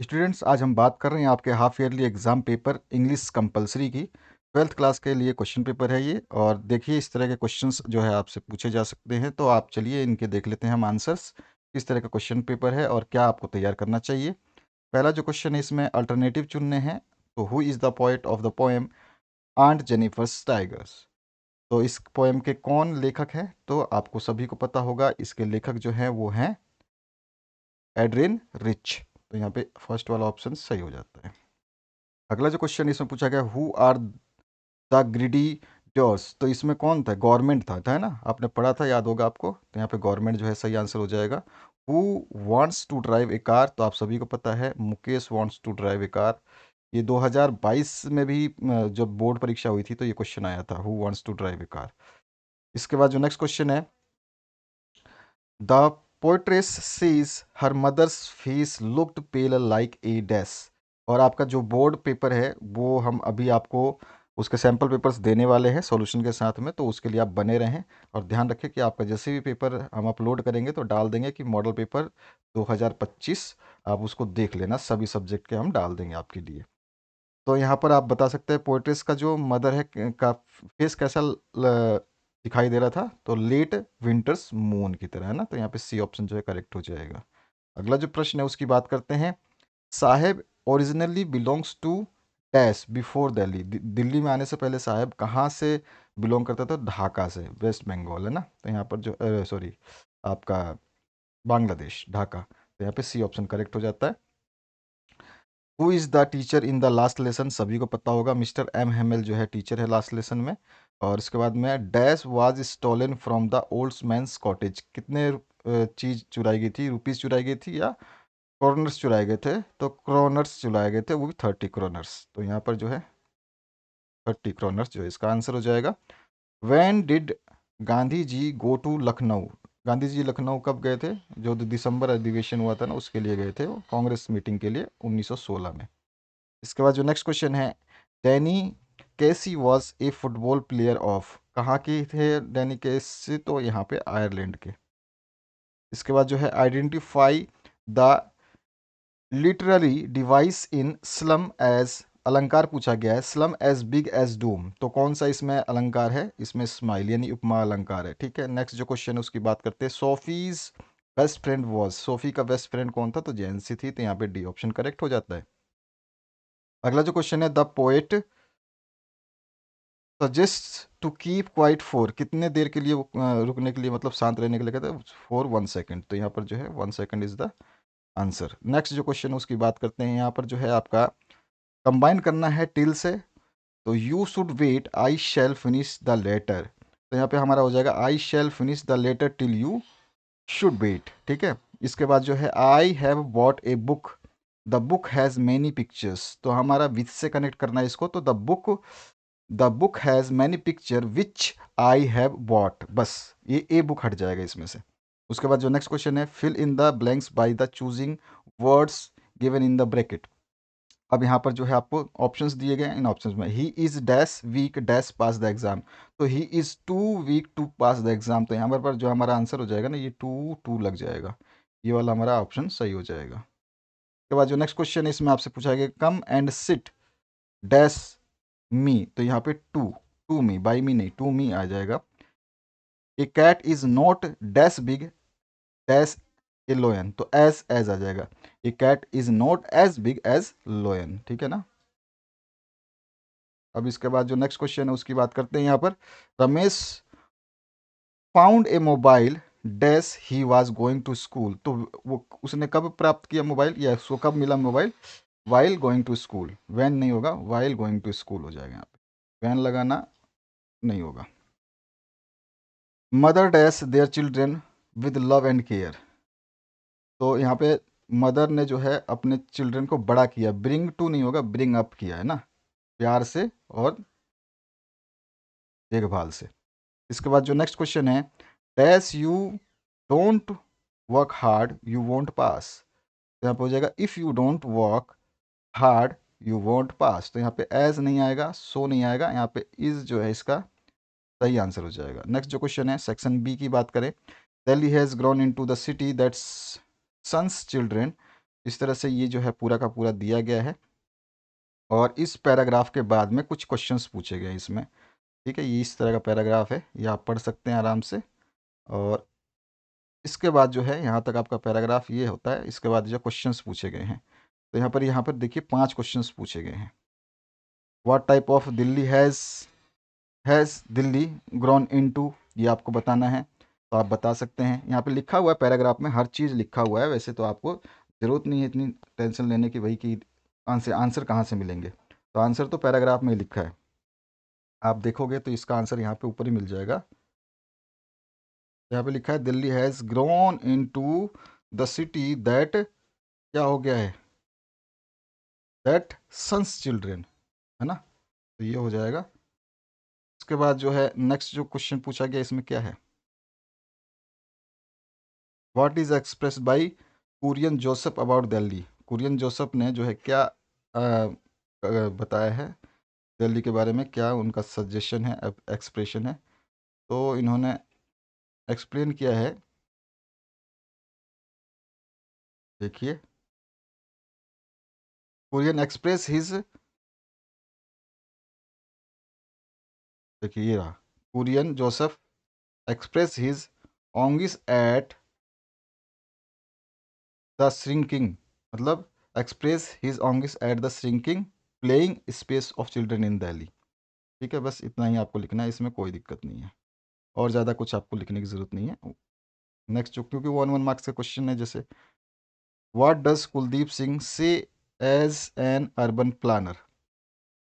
Students, आज हम बात कर रहे हैं आपके half yearly exam paper English compulsory की 12th क्लास के लिए क्वेश्चन पेपर है ये। और देखिए, इस तरह के क्वेश्चंस जो है आपसे पूछे जा सकते हैं, तो आप चलिए इनके देख लेते हैं हम आंसर्स। किस तरह का क्वेश्चन पेपर है और क्या आपको तैयार करना चाहिए। पहला जो क्वेश्चन है, इसमें अल्टरनेटिव चुनने हैं। तो who is the poet of the poem Aunt Jennifer's Tigers. तो इस पोएम के कौन लेखक हैं? तो आपको सभी को पता होगा, इसके लेखक जो हैं वो हैं एड्रिन रिच। तो यहाँ पे फर्स्ट वाला ऑप्शन सही हो जाता है। अगला जो क्वेश्चन इसमें पूछा गया, हु आर द ग्रीडी डॉर्स। तो इसमें कौन था? गवर्नमेंट था ना, आपने पढ़ा था, याद होगा आपको। तो यहाँ पे गवर्नमेंट जो है सही आंसर हो जाएगा। Who wants to drive a car. तो आप सभी को पता है, Mukesh wants to drive a car. ये 2022 में भी जब बोर्ड परीक्षा हुई थी तो ये क्वेश्चन आया था, who wants to drive a car. इसके बाद जो नेक्स्ट क्वेश्चन है, the poetess says her mother's face looked pale like a dash. और आपका जो बोर्ड पेपर है वो हम अभी आपको उसके सैम्पल पेपर्स देने वाले हैं सॉल्यूशन के साथ में, तो उसके लिए आप बने रहें। और ध्यान रखें कि आपका जैसे भी पेपर हम अपलोड करेंगे तो डाल देंगे कि मॉडल पेपर 2025, आप उसको देख लेना, सभी सब्जेक्ट के हम डाल देंगे आपके लिए। तो यहाँ पर आप बता सकते हैं पोएट्रेस का जो मदर है का फेस कैसा दिखाई दे रहा था। तो लेट विंटर्स मून की तरह है ना, तो यहाँ पे सी ऑप्शन जो है करेक्ट हो जाएगा। अगला जो प्रश्न है उसकी बात करते हैं। Saheb originally belongs to dash before Delhi. Delhi में आने से पहले साहेब कहाँ से बिलोंग करता था? ढाका से, वेस्ट बंगाल है ना। तो यहाँ पर जो सॉरी आपका बांग्लादेश, ढाका। तो यहाँ पे सी ऑप्शन करेक्ट हो जाता है। Who is the teacher in the last lesson. सभी को पता होगा, मिस्टर एम हेमल जो है टीचर है लास्ट लेसन में। और इसके बाद में dash was stolen from the old man's cottage. कितने चीज़ चुराई गई थी? रुपीज़ चुराई गई थी या क्रोनर्स चुराए गए थे? तो क्रोनर्स चुराए गए थे, वो भी 30 क्रोनर्स। तो यहाँ पर जो है 30 क्रोनर्स जो है इसका आंसर हो जाएगा। When did Gandhi ji go to Lucknow. Gandhi ji Lucknow कब गए थे? जो दिसंबर अधिवेशन हुआ था ना, उसके लिए गए थे वो, कांग्रेस मीटिंग के लिए 1916 में। इसके बाद जो नेक्स्ट क्वेश्चन है, Danny Casey was a football player of. कहाँ के थे डैनी केसी? तो यहाँ पे आयरलैंड के। इसके बाद जो है, identify the literary device in slum as. अलंकार पूछा गया है, slum as big as doom. तो कौन सा इसमें अलंकार है? इसमें स्माइल यानी उपमा अलंकार है। ठीक है, नेक्स्ट जो क्वेश्चन है उसकी बात करते हैं। Sophie's best friend was. Sophie का बेस्ट फ्रेंड कौन था? तो जैनसी थी। तो यहाँ पे डी ऑप्शन करेक्ट हो जाता है। अगला जो क्वेश्चन है, the poet suggest to keep quiet for. कितने देर के लिए रुकने के लिए, मतलब शांत रहने के लिए कहते हैं? For 1 second. तो यहाँ पर जो है 1 second is the answer. Next जो क्वेश्चन है उसकी बात करते हैं। यहाँ पर जो है आपका कंबाइन करना है टिल से। तो you should wait I shall finish the letter. तो यहाँ पे हमारा हो जाएगा I shall finish the letter till you should wait. ठीक है, इसके बाद जो है, I have bought a book the book has many pictures. तो हमारा विच से कनेक्ट करना है इसको। तो the book has many picture which I have bought. बस ये ए बुक हट जाएगा इसमें से। उसके बाद जो नेक्स्ट क्वेश्चन है, fill in the blanks by the choosing words given in the bracket. अब यहाँ पर जो है आपको ऑप्शंस दिए गए हैं। इन ऑप्शंस में he is dash weak dash pass the exam. तो he is too weak to pass the exam. तो यहाँ पर जो हमारा आंसर हो जाएगा ना, ये टू टू लग जाएगा। ये वाला हमारा ऑप्शन सही हो जाएगा। उसके बाद जो नेक्स्ट क्वेश्चन है, इसमें आपसे पूछा गया, come and sit dash me. तो यहाँ पे to, to me, by me नहीं, टू मी आ जाएगा। A cat is not dash big dash a lion. तो एज आ जाएगा। A cat is not as big as lion. ठीक है ना। अब इसके बाद जो नेक्स्ट क्वेश्चन है उसकी बात करते हैं। यहाँ पर Ramesh found a mobile dash he was going to school. तो वो उसने कब प्राप्त किया मोबाइल, या उसको कब मिला mobile? While going to school. When नहीं होगा, वाइल गोइंग टू स्कूल हो जाएगा। यहाँ पे वैन लगाना नहीं होगा। Mother dash their children with love and care. तो यहाँ पे मदर ने जो है अपने चिल्ड्रन को बड़ा किया। ब्रिंग टू नहीं होगा, ब्रिंग अप किया है ना, प्यार से और देखभाल से। इसके बाद जो नेक्स्ट क्वेश्चन है, dash you don't work hard you won't pass. तो यहाँ पे हो जाएगा, if you don't work hard you won't pass. तो यहाँ पे एज नहीं आएगा, सो नहीं आएगा, यहाँ पे इज जो है इसका सही आंसर हो जाएगा। नेक्स्ट जो क्वेश्चन है, सेक्शन बी की बात करें। Delhi has grown into the city that's sons children इस तरह से ये जो है पूरा का पूरा दिया गया है और इस पैराग्राफ के बाद में कुछ क्वेश्चंस पूछे गए हैं इसमें। ठीक है, ये इस तरह का पैराग्राफ है, ये आप पढ़ सकते हैं आराम से। और इसके बाद जो है यहाँ तक आपका पैराग्राफ ये होता है। इसके बाद जो क्वेश्चंस पूछे गए हैं, तो यहाँ पर देखिए 5 क्वेश्चंस पूछे गए हैं। What type of Delhi has Delhi grown into, ये आपको बताना है, तो आप बता सकते हैं। यहाँ पे लिखा हुआ है पैराग्राफ में, हर चीज़ लिखा हुआ है। वैसे तो आपको ज़रूरत नहीं है इतनी टेंशन लेने की भाई कि आंसर कहाँ से मिलेंगे, तो आंसर तो पैराग्राफ में ही लिखा है। आप देखोगे तो इसका आंसर यहाँ पे ऊपर ही मिल जाएगा। यहाँ पे लिखा है Delhi has grown into the city that, क्या हो गया है, दैट सन्स चिल्ड्रेन, है ना, तो ये हो जाएगा। उसके बाद जो है नेक्स्ट जो क्वेश्चन पूछा गया इसमें क्या है, what is express by Kurien Joseph about Delhi. Kurien Joseph ने जो है क्या बताया है दिल्ली के बारे में, क्या उनका सजेशन है, एक्सप्रेशन है, तो इन्होंने एक्सप्लेन किया है। देखिए, कुरियन एक्सप्रेस हिज, देखिए ये रहा, Kurian Joseph express his anguish at the shrinking, मतलब express his anguish at the shrinking playing space of children in Delhi. ठीक है, बस इतना ही आपको लिखना है, इसमें कोई दिक्कत नहीं है और ज़्यादा कुछ आपको लिखने की ज़रूरत नहीं है। नेक्स्ट जो, क्योंकि 1 1 मार्क्स का क्वेश्चन है, जैसे व्हाट डज कुलदीप सिंह से एज एन अर्बन प्लानर,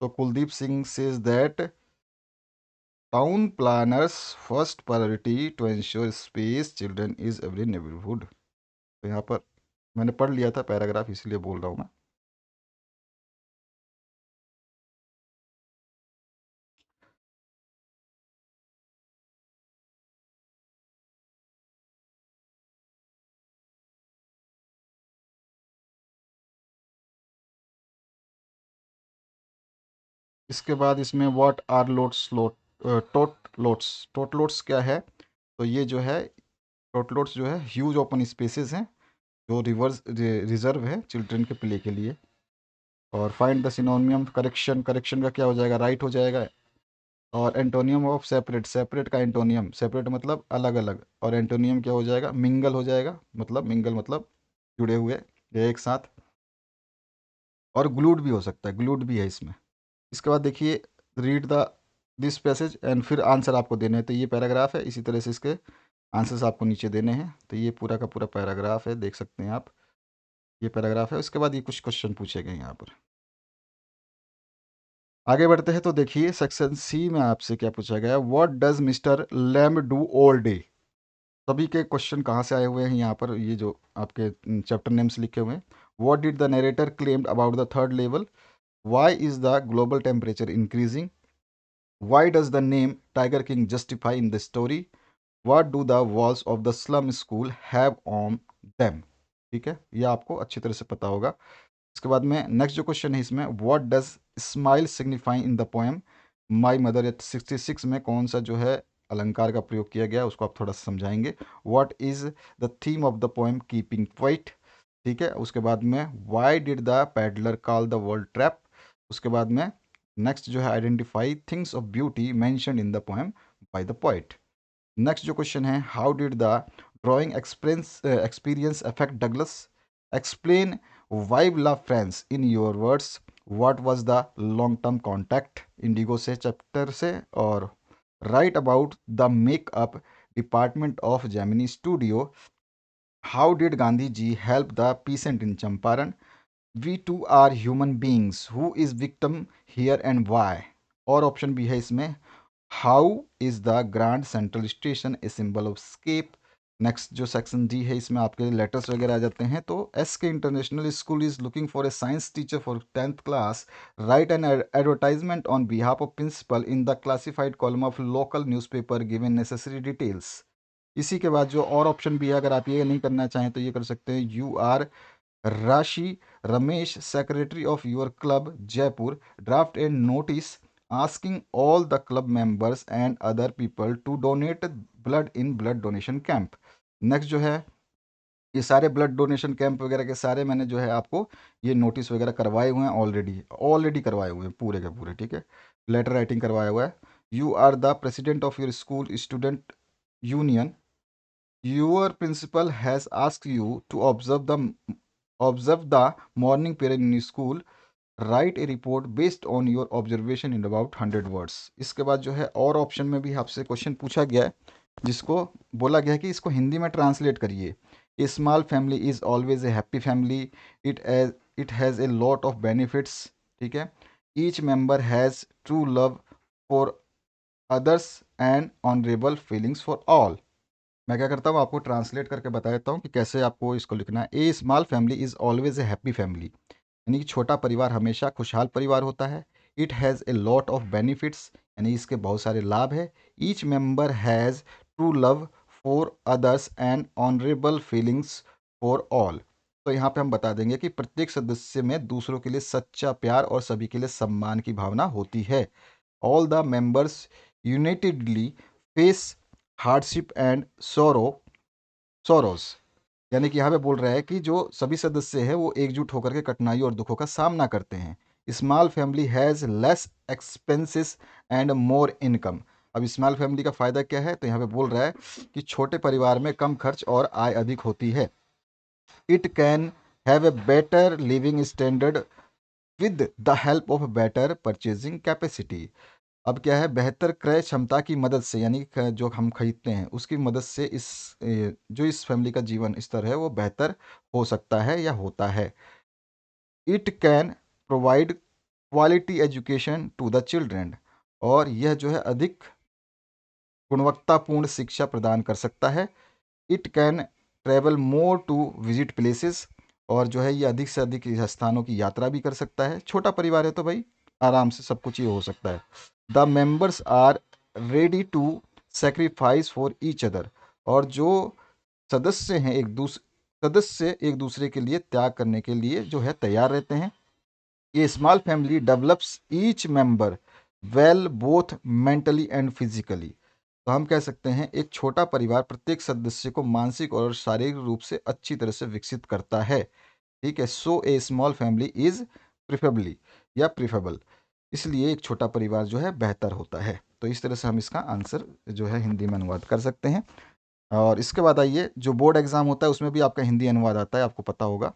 तो Kuldeep Singh says that town planners first priority to ensure space children is every neighbourhood. तो यहाँ पर मैंने पढ़ लिया था पैराग्राफ, इसलिए बोल रहा हूँ मैं। इसके बाद इसमें what are lots lot, tot lots, tot lots क्या है, तो ये जो है टोट लोट्स जो है ह्यूज ओपन स्पेसेस हैं जो रिवर्स रिजर्व है चिल्ड्रन के प्ले के लिए। और फाइंड द सिनोनियम, करेक्शन, करेक्शन का क्या हो जाएगा, राइट हो जाएगा। और एंटोनियम ऑफ सेपरेट, सेपरेट का एंटोनियम, सेपरेट मतलब अलग अलग, और एंटोनियम क्या हो जाएगा, मिंगल हो जाएगा, मतलब मिंगल मतलब जुड़े हुए या एक साथ। और ग्लूड भी हो सकता है, ग्लूड भी है इसमें। इसके बाद देखिए, read the this passage and फिर आंसर आपको देने हैं। तो ये पैराग्राफ है, इसी तरह से इसके आंसर्स आपको नीचे देने हैं। तो ये पूरा का पूरा पैराग्राफ है, देख सकते हैं आप, ये पैराग्राफ है। उसके बाद ये कुछ क्वेश्चन पूछे गए हैं यहाँ पर। आगे बढ़ते हैं तो देखिए सेक्शन सी में आपसे क्या पूछा गया है, what does mister lamb do all day. सभी के क्वेश्चन कहाँ से आए हुए हैं यहाँ पर, ये जो आपके चैप्टर नेम्स लिखे हुए हैं। What did the narrator claimed about the third level, why is the global temperature increasing, why does the name tiger king justify in the story, what do the walls of the slum school have on them. ठीक है, ये आपको अच्छी तरह से पता होगा। इसके बाद में नेक्स्ट जो क्वेश्चन है इसमें, what does smile signify in the poem my mother. 66 में कौन सा जो है अलंकार का प्रयोग किया गया, उसको आप थोड़ा सा समझाएंगे। What is the theme of the poem keeping quiet. ठीक है, उसके बाद में why did the peddler call the world trap. उसके बाद में नेक्स्ट जो है, identify things of beauty mentioned in the poem by the poet. Next जो क्वेश्चन है, how did the drawing experience affect Douglas, explain vibe love friends in your words, what was the long term contact, Indigo से chapter से। और write about the makeup department of Gemini studio, how did Gandhi ji help the peasant in Champaran, we too are human beings, who is victim here and why. और option भी है इसमें, how is the Grand Central Station a symbol of escape. Next जो section D है इसमें आपके letters वगैरह आ जाते हैं। तो S K international school is looking for a science teacher for 10th class, write an advertisement on behalf of principal in the classified column of local newspaper given necessary details. इसी के बाद जो और option भी है, अगर आप ये नहीं करना चाहें तो ये कर सकते हैं, यू आर राशि Ramesh, secretary of your club Jaipur, draft A notice asking all the club members and other people to donate blood in blood donation camp। Next जो है, ये सारे ब्लड डोनेशन कैंप वगैरह के सारे मैंने जो है आपको ये नोटिस वगैरह करवाए हुए हैं, ऑलरेडी ऑलरेडी करवाए हुए हैं पूरे के पूरे, ठीक है। लेटर राइटिंग करवाया हुआ है। You are the president of your school student union, your principal has asked you to observe the morning period in school, write a report based on your observation in about 100 words. इसके बाद जो है और option में भी आपसे question पूछा गया है, जिसको बोला गया है कि इसको हिंदी में ट्रांसलेट करिए। A small family is always a happy family, it has a lot of benefits, ठीक है। Each member has true love for others and honourable feelings for all. मैं क्या करता हूँ, आपको ट्रांसलेट करके बता देता हूँ कि कैसे आपको इसको लिखना है। A small family is always a happy family, यानी कि छोटा परिवार हमेशा खुशहाल परिवार होता है। It has a lot of benefits, यानी इसके बहुत सारे लाभ है। Each member has true love for others and honourable feelings for all. तो यहाँ पे हम बता देंगे कि प्रत्येक सदस्य में दूसरों के लिए सच्चा प्यार और सभी के लिए सम्मान की भावना होती है। All the members unitedly face hardship and Soros, यानी कि यहाँ पे बोल रहा है कि जो सभी सदस्य हैं वो एकजुट होकर के कठिनाई और दुखों का सामना करते हैं। Small family has less expenses and more income. अब स्मॉल फैमिली का फ़ायदा क्या है, तो यहाँ पे बोल रहा है कि छोटे परिवार में कम खर्च और आय अधिक होती है। It can have a better living standard with the help of better purchasing capacity. अब क्या है, बेहतर क्रय क्षमता की मदद से, यानी जो हम खरीदते हैं उसकी मदद से जो इस फैमिली का जीवन स्तर है वो बेहतर हो सकता है या होता है। It can provide quality education to the children, और यह जो है अधिक गुणवत्तापूर्ण शिक्षा प्रदान कर सकता है। It can travel more to visit places, और जो है ये अधिक से अधिक स्थानों की यात्रा भी कर सकता है। छोटा परिवार है तो भाई आराम से सब कुछ ये हो सकता है। The members are ready to sacrifice for each other, और जो सदस्य हैं सदस्य एक दूसरे के लिए त्याग करने के लिए जो है तैयार रहते हैं। ये small family develops each member well both mentally and physically. तो हम कह सकते हैं एक छोटा परिवार प्रत्येक सदस्य को मानसिक और शारीरिक रूप से अच्छी तरह से विकसित करता है, ठीक है। सो ए स्मॉल फैमिली इज प्रिफरेबली या प्रिफरेबल, इसलिए एक छोटा परिवार जो है बेहतर होता है। तो इस तरह से हम इसका आंसर जो है हिंदी में अनुवाद कर सकते हैं। और इसके बाद आइए, जो बोर्ड एग्जाम होता है उसमें भी आपका हिंदी अनुवाद आता है, आपको पता होगा।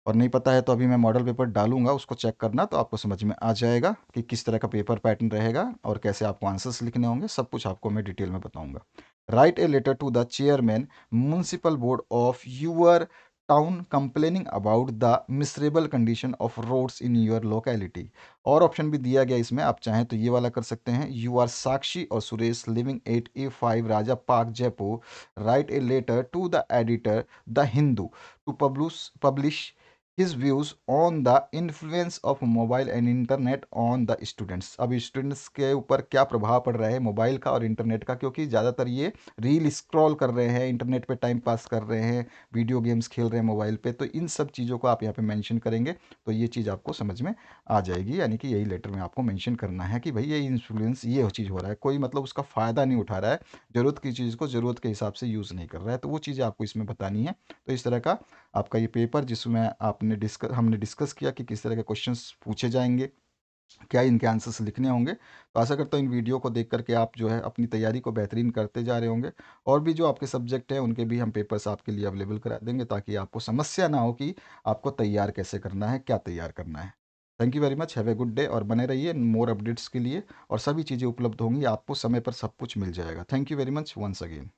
और नहीं पता है तो अभी मैं मॉडल पेपर डालूंगा, उसको चेक करना, तो आपको समझ में आ जाएगा कि किस तरह का पेपर पैटर्न रहेगा और कैसे आपको आंसर्स लिखने होंगे। सब कुछ आपको मैं डिटेल में बताऊंगा। Write a letter to the chairman municipal board of your town complaining about the miserable condition of roads in your locality. और ऑप्शन भी दिया गया इसमें, आप चाहें तो ये वाला कर सकते हैं। यू आर साक्षी और Suresh living 8A5 Raja Park Jaipur, write a letter to the editor the Hindu to publish his views on the influence of mobile and internet on the students। अब स्टूडेंट्स के ऊपर क्या प्रभाव पड़ रहा है मोबाइल का और इंटरनेट का, क्योंकि ज़्यादातर ये रील स्क्रॉल कर रहे हैं, इंटरनेट पे टाइम पास कर रहे हैं, वीडियो गेम्स खेल रहे हैं मोबाइल पे। तो इन सब चीज़ों को आप यहाँ पे मेंशन करेंगे तो ये चीज़ आपको समझ में आ जाएगी। यानी कि यही लेटर में आपको मेंशन करना है कि भाई ये इन्फ्लुएंस ये चीज़ हो रहा है, कोई मतलब उसका फ़ायदा नहीं उठा रहा है, ज़रूरत की चीज़ को ज़रूरत के हिसाब से यूज़ नहीं कर रहा है, तो वो चीज़ें आपको इसमें बतानी है। तो इस तरह का आपका ये पेपर, जिसमें हमने डिस्कस किया कि किस तरह के क्वेश्चंस पूछे जाएंगे, क्या इनके आंसर्स लिखने होंगे। तो आशा करता हूँ इन वीडियो को देख करके आप जो है अपनी तैयारी को बेहतरीन करते जा रहे होंगे। और भी जो आपके सब्जेक्ट हैं उनके भी हम पेपर्स आपके लिए अवेलेबल करा देंगे, ताकि आपको समस्या ना हो कि आपको तैयार कैसे करना है, क्या तैयार करना है। Thank you very much, have a good day, और बने रहिए मोर अपडेट्स के लिए। और सभी चीज़ें उपलब्ध होंगी आपको, समय पर सब कुछ मिल जाएगा। Thank you very much once again.